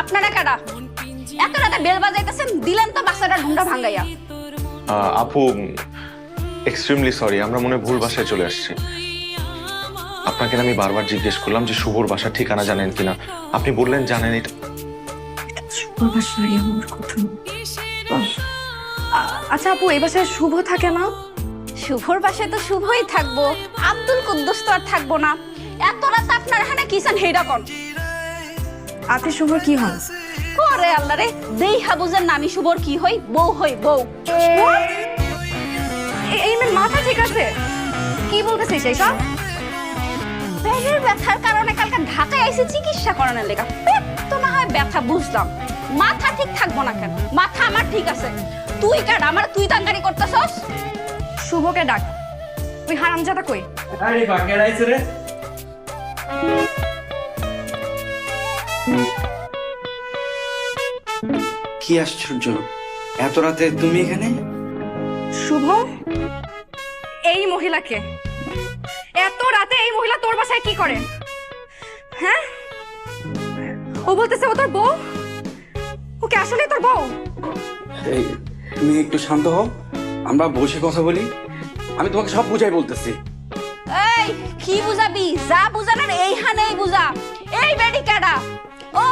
আপনারা কারা এত রাতে বেল বাজাইতেছেন? দিলেন তো বাচ্চাটা ঢুংটা ভাঙ্গাইয়া। আপু এক্সট্রিমলি সরি, আমরা মনে হয় ভুল বাসায় চলে আসছি। আপনাকে আমি বারবার জিজ্ঞেস করলাম যে শুভর বাসার ঠিকানা জানেন কিনা, আপনি বললেন জানেন। এটা আচ্ছা আপু, এই বাসায় শুভ থাকে না? শুভর বাসায় তো শুভই থাকবো, আব্দুল কুদ্দুস তো আর থাকবো না। এত রাত আপনার এখানে কিছেন হেইডা কোন? আপনি শুভর কি হন? ওরে আল্লাহ রে, দেইহা বুঝেন না আমি শুভর কি হই? বউ হই বউ। এই মেয়ের মাথা ঠিক আছে? কি বলতেছিস এইসব? পেটের ব্যথার কারণে কালকে ঢাকায় আইসি চিকিৎসা করানোর লেগা। পেট তো না হয় ব্যথা বুঝলাম, মাথা ঠিক থাকবো না কেন? মাথা আমার ঠিক আছে। তুই কাট আমার, তুই তাঙ্গারি করতেছস। শুভকে ডাক। তুই হারামজাদা কই? আরে বাকের আইছে রে। কি আশ্চর্য, এত রাতে তুমি এখানে? শুভ, এই মহিলাকে এত রাতে এই মহিলা তোর বাসায় কি করে? হ্যাঁ, ও বলতেছে ও তোর বউ। ওকে আসলে তোর বউ? এই তুমি একটু শান্ত হও, আমরা বসে কথা বলি। আমি তোমাকে সব বুঝাই বলতেছি। এই কি বুঝাবি? যা বুঝানোর এইখানেই বুঝা। এই বেডি কাটা ও